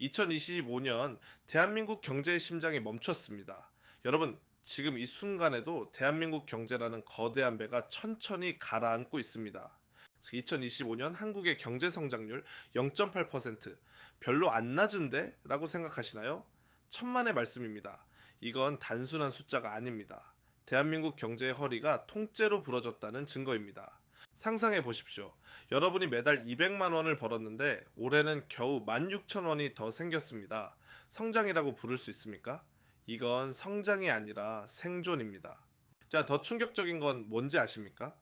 2025년 대한민국 경제의 심장이 멈췄습니다. 여러분, 지금 이 순간에도 대한민국 경제라는 거대한 배가 천천히 가라앉고 있습니다. 2025년 한국의 경제 성장률 0.8%, 별로 안 낮은데? 라고 생각하시나요? 천만의 말씀입니다. 이건 단순한 숫자가 아닙니다. 대한민국 경제의 허리가 통째로 부러졌다는 증거입니다. 상상해 보십시오. 여러분이 매달 200만 원을 벌었는데 올해는 겨우 16,000원이 더 생겼습니다. 성장이라고 부를 수 있습니까? 이건 성장이 아니라 생존입니다. 자, 더 충격적인 건 뭔지 아십니까?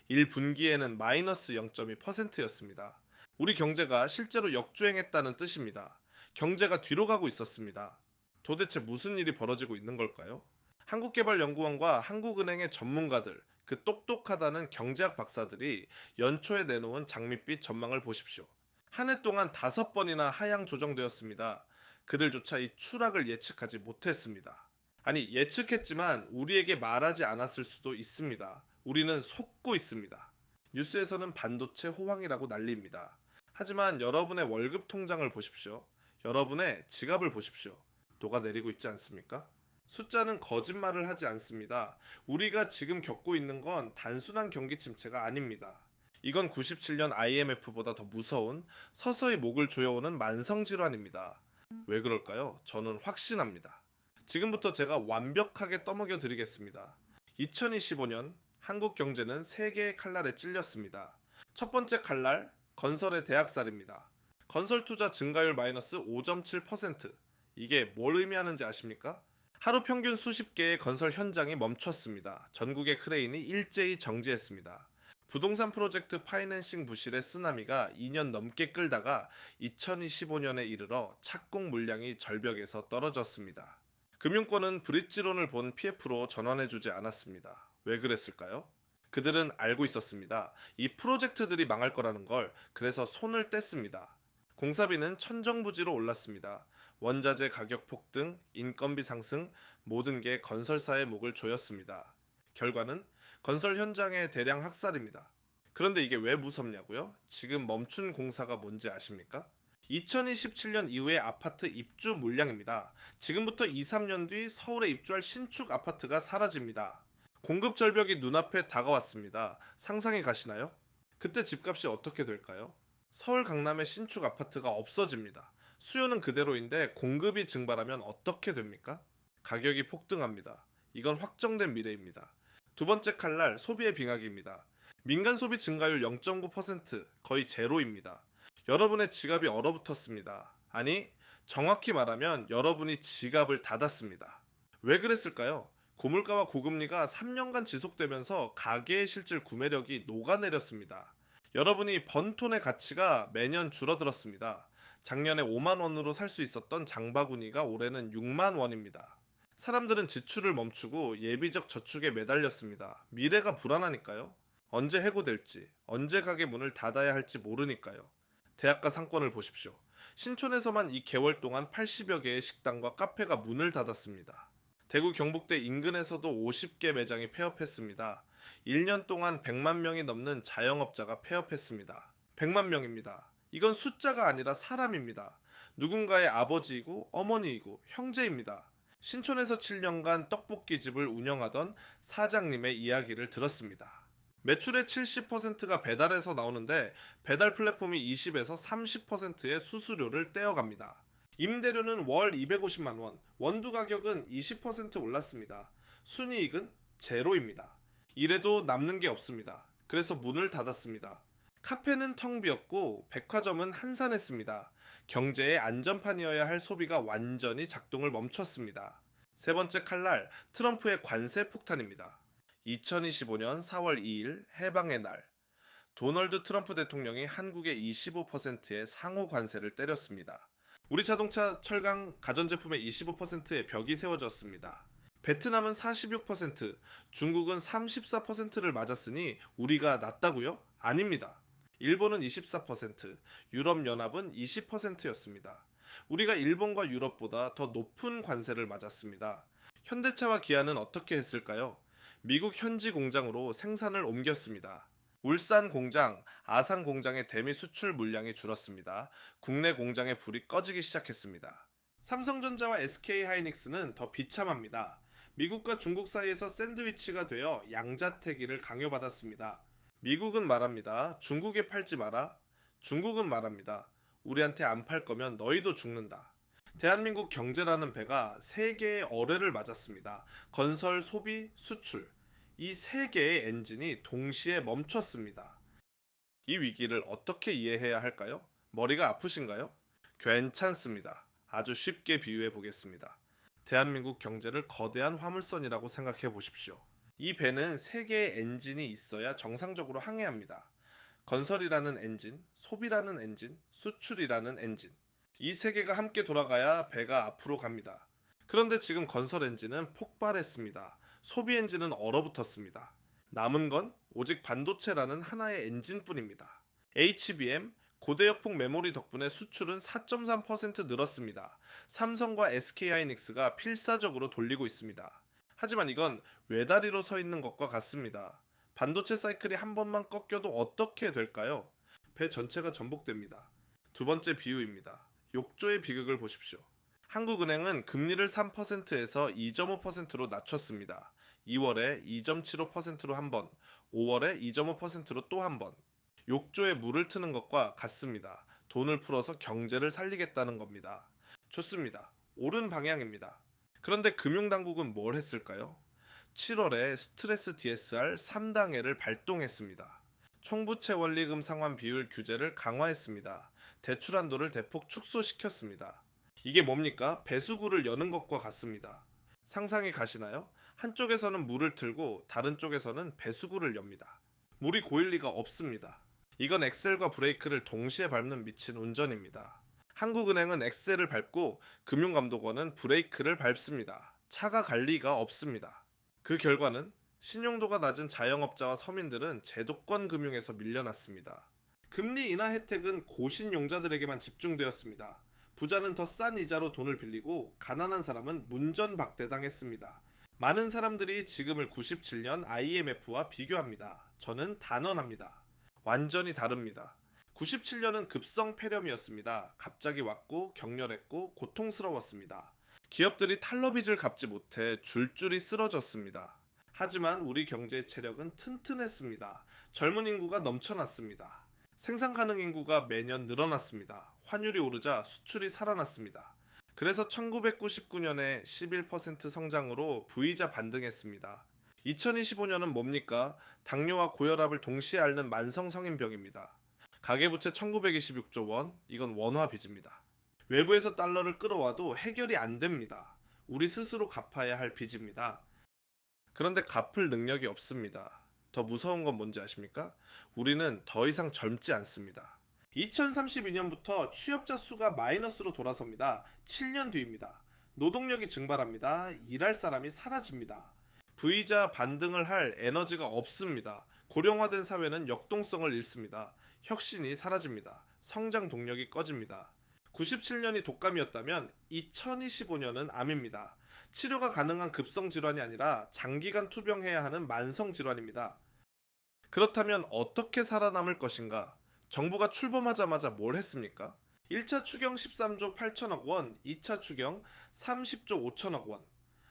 1분기에는 마이너스 0.2%였습니다. 우리 경제가 실제로 역주행했다는 뜻입니다. 경제가 뒤로 가고 있었습니다. 도대체 무슨 일이 벌어지고 있는 걸까요? 한국개발연구원과 한국은행의 전문가들, 그 똑똑하다는 경제학 박사들이 연초에 내놓은 장밋빛 전망을 보십시오. 한 해 동안 5번이나 하향 조정되었습니다. 그들조차 이 추락을 예측하지 못했습니다. 아니, 예측했지만 우리에게 말하지 않았을 수도 있습니다. 우리는 속고 있습니다. 뉴스에서는 반도체 호황이라고 난리입니다. 하지만 여러분의 월급 통장을 보십시오. 여러분의 지갑을 보십시오. 녹아내리고 있지 않습니까? 숫자는 거짓말을 하지 않습니다. 우리가 지금 겪고 있는 건 단순한 경기 침체가 아닙니다. 이건 97년 IMF보다 더 무서운 서서히 목을 조여오는 만성질환입니다. 왜 그럴까요? 저는 확신합니다. 지금부터 제가 완벽하게 떠먹여 드리겠습니다. 2025년 한국 경제는 세 개의 칼날에 찔렸습니다. 첫 번째 칼날, 건설의 대학살입니다. 건설 투자 증가율 마이너스 5.7%. 이게 뭘 의미하는지 아십니까? 하루 평균 수십 개의 건설 현장이 멈췄습니다. 전국의 크레인이 일제히 정지했습니다. 부동산 프로젝트 파이낸싱 부실의 쓰나미가 2년 넘게 끌다가 2025년에 이르러 착공 물량이 절벽에서 떨어졌습니다. 금융권은 브릿지론을 본 PF로 전환해주지 않았습니다. 왜 그랬을까요? 그들은 알고 있었습니다. 이 프로젝트들이 망할 거라는 걸. 그래서 손을 뗐습니다. 공사비는 천정부지로 올랐습니다. 원자재 가격 폭등, 인건비 상승, 모든 게 건설사의 목을 조였습니다. 결과는 건설 현장의 대량 학살입니다. 그런데 이게 왜 무섭냐고요? 지금 멈춘 공사가 뭔지 아십니까? 2027년 이후의 아파트 입주 물량입니다. 지금부터 2, 3년 뒤 서울에 입주할 신축 아파트가 사라집니다. 공급 절벽이 눈앞에 다가왔습니다. 상상이 가시나요? 그때 집값이 어떻게 될까요? 서울 강남의 신축 아파트가 없어집니다. 수요는 그대로인데 공급이 증발하면 어떻게 됩니까? 가격이 폭등합니다. 이건 확정된 미래입니다. 두 번째 칼날, 소비의 빙하기입니다. 민간 소비 증가율 0.9%, 거의 제로입니다. 여러분의 지갑이 얼어붙었습니다. 아니, 정확히 말하면 여러분이 지갑을 닫았습니다. 왜 그랬을까요? 고물가와 고금리가 3년간 지속되면서 가계의 실질 구매력이 녹아내렸습니다. 여러분이 번 톤의 가치가 매년 줄어들었습니다. 작년에 5만 원으로 살 수 있었던 장바구니가 올해는 6만 원입니다. 사람들은 지출을 멈추고 예비적 저축에 매달렸습니다. 미래가 불안하니까요. 언제 해고될지, 언제 가게 문을 닫아야 할지 모르니까요. 대학가 상권을 보십시오. 신촌에서만 이 개월 동안 80여 개의 식당과 카페가 문을 닫았습니다. 대구 경북대 인근에서도 50개 매장이 폐업했습니다. 1년 동안 100만 명이 넘는 자영업자가 폐업했습니다. 100만 명입니다. 이건 숫자가 아니라 사람입니다. 누군가의 아버지이고 어머니이고 형제입니다. 신촌에서 7년간 떡볶이집을 운영하던 사장님의 이야기를 들었습니다. 매출의 70%가 배달에서 나오는데 배달 플랫폼이 20에서 30%의 수수료를 떼어갑니다. 임대료는 월 250만 원, 원두 가격은 20% 올랐습니다. 순이익은 제로입니다. 이래도 남는 게 없습니다. 그래서 문을 닫았습니다. 카페는 텅 비었고 백화점은 한산했습니다. 경제의 안전판이어야 할 소비가 완전히 작동을 멈췄습니다. 세 번째 칼날, 트럼프의 관세 폭탄입니다. 2025년 4월 2일 해방의 날, 도널드 트럼프 대통령이 한국에 25%의 상호 관세를 때렸습니다. 우리 자동차, 철강, 가전제품의 25%의 벽이 세워졌습니다. 베트남은 46%, 중국은 34%를 맞았으니 우리가 낫다고요? 아닙니다. 일본은 24%, 유럽연합은 20%였습니다. 우리가 일본과 유럽보다 더 높은 관세를 맞았습니다. 현대차와 기아는 어떻게 했을까요? 미국 현지 공장으로 생산을 옮겼습니다. 울산 공장, 아산 공장의 대미 수출 물량이 줄었습니다. 국내 공장의 불이 꺼지기 시작했습니다. 삼성전자와 SK 하이닉스는 더 비참합니다. 미국과 중국 사이에서 샌드위치가 되어 양자태기를 강요받았습니다. 미국은 말합니다. 중국에 팔지 마라. 중국은 말합니다. 우리한테 안 팔 거면 너희도 죽는다. 대한민국 경제라는 배가 세 개의 어뢰를 맞았습니다. 건설, 소비, 수출. 이 세 개의 엔진이 동시에 멈췄습니다. 이 위기를 어떻게 이해해야 할까요? 머리가 아프신가요? 괜찮습니다. 아주 쉽게 비유해 보겠습니다. 대한민국 경제를 거대한 화물선이라고 생각해 보십시오. 이 배는 세 개의 엔진이 있어야 정상적으로 항해합니다. 건설이라는 엔진, 소비라는 엔진, 수출이라는 엔진. 이 세 개가 함께 돌아가야 배가 앞으로 갑니다. 그런데 지금 건설 엔진은 폭발했습니다. 소비 엔진은 얼어붙었습니다. 남은 건 오직 반도체라는 하나의 엔진뿐입니다. HBM, 고대역폭 메모리 덕분에 수출은 4.3% 늘었습니다. 삼성과 SK하이닉스가 필사적으로 돌리고 있습니다. 하지만 이건 외다리로 서 있는 것과 같습니다. 반도체 사이클이 한 번만 꺾여도 어떻게 될까요? 배 전체가 전복됩니다. 두 번째 비유입니다. 욕조의 비극을 보십시오. 한국은행은 금리를 3%에서 2.5%로 낮췄습니다. 2월에 2.75%로 한 번, 5월에 2.5%로 또 한 번. 욕조에 물을 트는 것과 같습니다. 돈을 풀어서 경제를 살리겠다는 겁니다. 좋습니다. 옳은 방향입니다. 그런데 금융당국은 뭘 했을까요? 7월에 스트레스 DSR 3단계를 발동했습니다. 총부채 원리금 상환 비율 규제를 강화했습니다. 대출 한도를 대폭 축소시켰습니다. 이게 뭡니까? 배수구를 여는 것과 같습니다. 상상이 가시나요? 한쪽에서는 물을 틀고 다른 쪽에서는 배수구를 엽니다. 물이 고일 리가 없습니다. 이건 엑셀과 브레이크를 동시에 밟는 미친 운전입니다. 한국은행은 엑셀을 밟고 금융감독원은 브레이크를 밟습니다. 차가 갈 리가 없습니다. 그 결과는 신용도가 낮은 자영업자와 서민들은 제도권 금융에서 밀려났습니다. 금리 인하 혜택은 고신용자들에게만 집중되었습니다. 부자는 더 싼 이자로 돈을 빌리고 가난한 사람은 문전박대당했습니다. 많은 사람들이 지금을 97년 IMF와 비교합니다. 저는 단언합니다. 완전히 다릅니다. 97년은 급성 폐렴이었습니다. 갑자기 왔고 격렬했고 고통스러웠습니다. 기업들이 탈러빚을 갚지 못해 줄줄이 쓰러졌습니다. 하지만 우리 경제의 체력은 튼튼했습니다. 젊은 인구가 넘쳐났습니다. 생산 가능 인구가 매년 늘어났습니다. 환율이 오르자 수출이 살아났습니다. 그래서 1999년에 11% 성장으로 V자 반등했습니다. 2025년은 뭡니까? 당뇨와 고혈압을 동시에 앓는 만성 성인병입니다. 가계부채 1926조 원, 이건 원화 빚입니다. 외부에서 달러를 끌어와도 해결이 안 됩니다. 우리 스스로 갚아야 할 빚입니다. 그런데 갚을 능력이 없습니다. 더 무서운 건 뭔지 아십니까? 우리는 더 이상 젊지 않습니다. 2032년부터 취업자 수가 마이너스로 돌아섭니다. 7년 뒤입니다. 노동력이 증발합니다. 일할 사람이 사라집니다. V자 반등을 할 에너지가 없습니다. 고령화된 사회는 역동성을 잃습니다. 혁신이 사라집니다. 성장 동력이 꺼집니다. 97년이 독감이었다면 2025년은 암입니다. 치료가 가능한 급성 질환이 아니라 장기간 투병해야 하는 만성 질환입니다. 그렇다면 어떻게 살아남을 것인가? 정부가 출범하자마자 뭘 했습니까? 1차 추경 13조 8천억 원, 2차 추경 30조 5천억 원.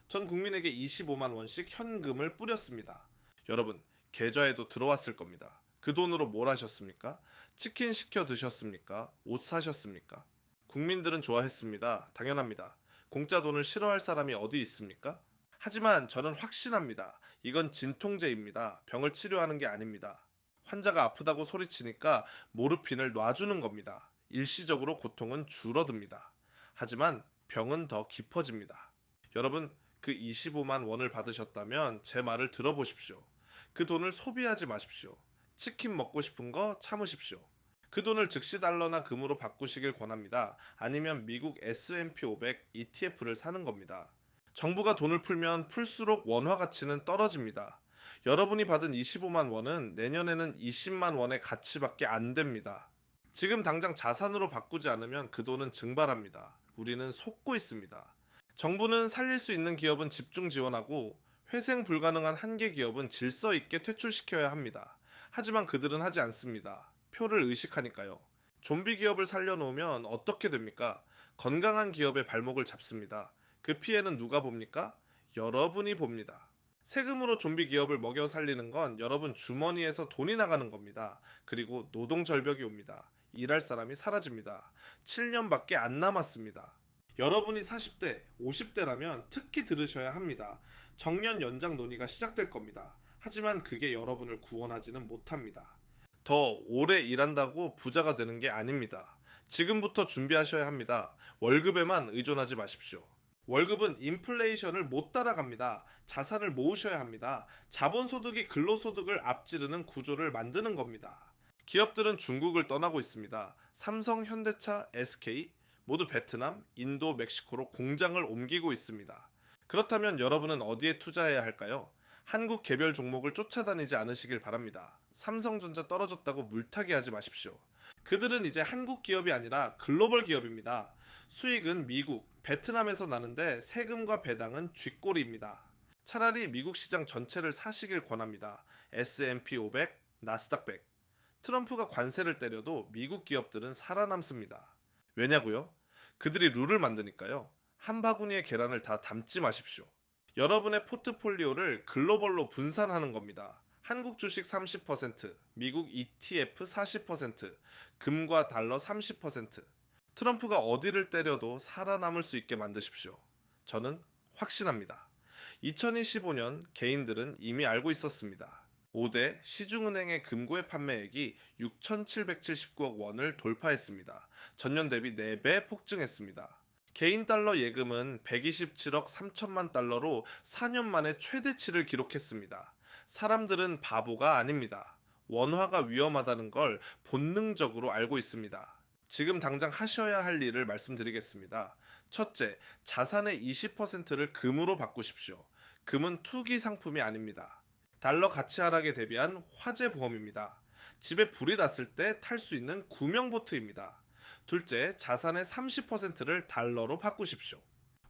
전 국민에게 25만 원씩 현금을 뿌렸습니다. 여러분, 계좌에도 들어왔을 겁니다. 그 돈으로 뭘 하셨습니까? 치킨 시켜 드셨습니까? 옷 사셨습니까? 국민들은 좋아했습니다. 당연합니다. 공짜 돈을 싫어할 사람이 어디 있습니까? 하지만 저는 확신합니다. 이건 진통제입니다. 병을 치료하는 게 아닙니다. 환자가 아프다고 소리치니까 모르핀을 놔주는 겁니다. 일시적으로 고통은 줄어듭니다. 하지만 병은 더 깊어집니다. 여러분, 그 25만 원을 받으셨다면 제 말을 들어보십시오. 그 돈을 소비하지 마십시오. 치킨 먹고 싶은 거 참으십시오. 그 돈을 즉시 달러나 금으로 바꾸시길 권합니다. 아니면 미국 S&P 500 ETF를 사는 겁니다. 정부가 돈을 풀면 풀수록 원화 가치는 떨어집니다. 여러분이 받은 25만 원은 내년에는 20만 원의 가치밖에 안 됩니다. 지금 당장 자산으로 바꾸지 않으면 그 돈은 증발합니다. 우리는 속고 있습니다. 정부는 살릴 수 있는 기업은 집중 지원하고 회생 불가능한 한계 기업은 질서 있게 퇴출시켜야 합니다. 하지만 그들은 하지 않습니다. 표를 의식하니까요. 좀비 기업을 살려놓으면 어떻게 됩니까? 건강한 기업의 발목을 잡습니다. 그 피해는 누가 봅니까? 여러분이 봅니다. 세금으로 좀비 기업을 먹여 살리는 건 여러분 주머니에서 돈이 나가는 겁니다. 그리고 노동 절벽이 옵니다. 일할 사람이 사라집니다. 7년밖에 안 남았습니다. 여러분이 40대, 50대라면 특히 들으셔야 합니다. 정년 연장 논의가 시작될 겁니다. 하지만 그게 여러분을 구원하지는 못합니다. 더 오래 일한다고 부자가 되는 게 아닙니다. 지금부터 준비하셔야 합니다. 월급에만 의존하지 마십시오. 월급은 인플레이션을 못 따라갑니다. 자산을 모으셔야 합니다. 자본소득이 근로소득을 앞지르는 구조를 만드는 겁니다. 기업들은 중국을 떠나고 있습니다. 삼성, 현대차, SK 모두 베트남, 인도, 멕시코로 공장을 옮기고 있습니다. 그렇다면 여러분은 어디에 투자해야 할까요? 한국 개별 종목을 쫓아다니지 않으시길 바랍니다. 삼성전자 떨어졌다고 물타기 하지 마십시오. 그들은 이제 한국 기업이 아니라 글로벌 기업입니다. 수익은 미국, 베트남에서 나는데 세금과 배당은 쥐꼬리입니다. 차라리 미국 시장 전체를 사시길 권합니다. S&P 500, 나스닥 100. 트럼프가 관세를 때려도 미국 기업들은 살아남습니다. 왜냐고요? 그들이 룰을 만드니까요. 한 바구니의 계란을 다 담지 마십시오. 여러분의 포트폴리오를 글로벌로 분산하는 겁니다. 한국 주식 30%, 미국 ETF 40%, 금과 달러 30%. 트럼프가 어디를 때려도 살아남을 수 있게 만드십시오. 저는 확신합니다. 2025년 개인들은 이미 알고 있었습니다. 5대 시중은행의 금고의 판매액이 6,779억 원을 돌파했습니다. 전년 대비 4배 폭증했습니다. 개인 달러 예금은 127억 3천만 달러로 4년 만에 최대치를 기록했습니다. 사람들은 바보가 아닙니다. 원화가 위험하다는 걸 본능적으로 알고 있습니다. 지금 당장 하셔야 할 일을 말씀드리겠습니다. 첫째, 자산의 20%를 금으로 바꾸십시오. 금은 투기 상품이 아닙니다. 달러 가치 하락에 대비한 화재 보험입니다. 집에 불이 났을 때 탈 수 있는 구명보트입니다. 둘째, 자산의 30%를 달러로 바꾸십시오.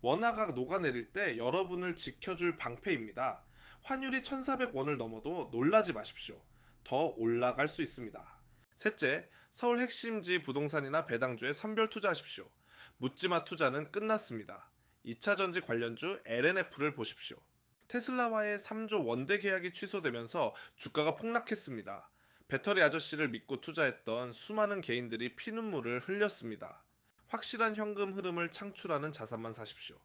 원화가 녹아내릴 때 여러분을 지켜줄 방패입니다. 환율이 1,400원을 넘어도 놀라지 마십시오. 더 올라갈 수 있습니다. 셋째, 서울 핵심지 부동산이나 배당주에 선별 투자하십시오. 묻지마 투자는 끝났습니다. 2차전지 관련주 LNF를 보십시오. 테슬라와의 3조 원대 계약이 취소되면서 주가가 폭락했습니다. 배터리 아저씨를 믿고 투자했던 수많은 개인들이 피눈물을 흘렸습니다. 확실한 현금 흐름을 창출하는 자산만 사십시오.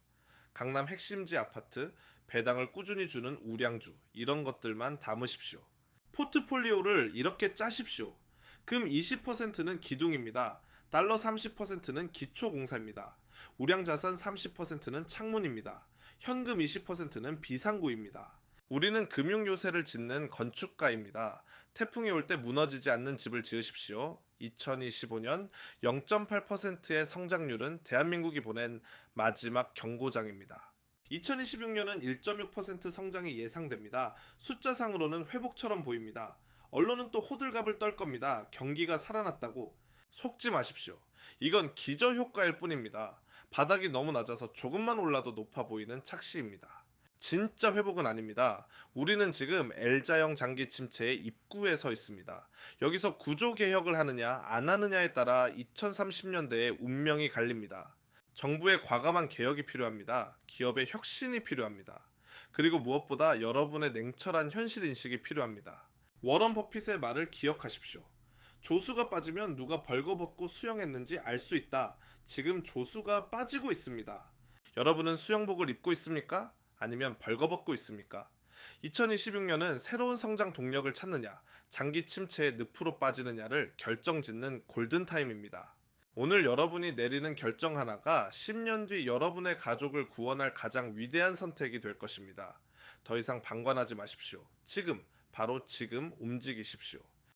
강남 핵심지 아파트, 배당을 꾸준히 주는 우량주, 이런 것들만 담으십시오. 포트폴리오를 이렇게 짜십시오. 금 20%는 기둥입니다. 달러 30%는 기초공사입니다. 우량자산 30%는 창문입니다. 현금 20%는 비상구입니다. 우리는 금융요새를 짓는 건축가입니다. 태풍이 올 때 무너지지 않는 집을 지으십시오. 2025년 0.8%의 성장률은 대한민국이 보낸 마지막 경고장입니다. 2026년은 1.6% 성장이 예상됩니다. 숫자상으로는 회복처럼 보입니다. 언론은 또 호들갑을 떨 겁니다. 경기가 살아났다고. 속지 마십시오. 이건 기저효과일 뿐입니다. 바닥이 너무 낮아서 조금만 올라도 높아 보이는 착시입니다. 진짜 회복은 아닙니다. 우리는 지금 L자형 장기 침체의 입구에 서 있습니다. 여기서 구조 개혁을 하느냐 안 하느냐에 따라 2030년대의 운명이 갈립니다. 정부의 과감한 개혁이 필요합니다. 기업의 혁신이 필요합니다. 그리고 무엇보다 여러분의 냉철한 현실 인식이 필요합니다. 워런 버핏의 말을 기억하십시오. 조수가 빠지면 누가 벌거벗고 수영했는지 알 수 있다. 지금 조수가 빠지고 있습니다. 여러분은 수영복을 입고 있습니까? 아니면 벌거벗고 있습니까? 2026년은 새로운 성장 동력을 찾느냐, 장기 침체의 늪으로 빠지느냐를 결정짓는 골든타임입니다. 오늘 여러분이 내리는 결정 하나가 10년 뒤 여러분의 가족을 구원할 가장 위대한 선택이 될 것입니다. 더 이상 방관하지 마십시오. 지금, 바로 지금 움직이십시오.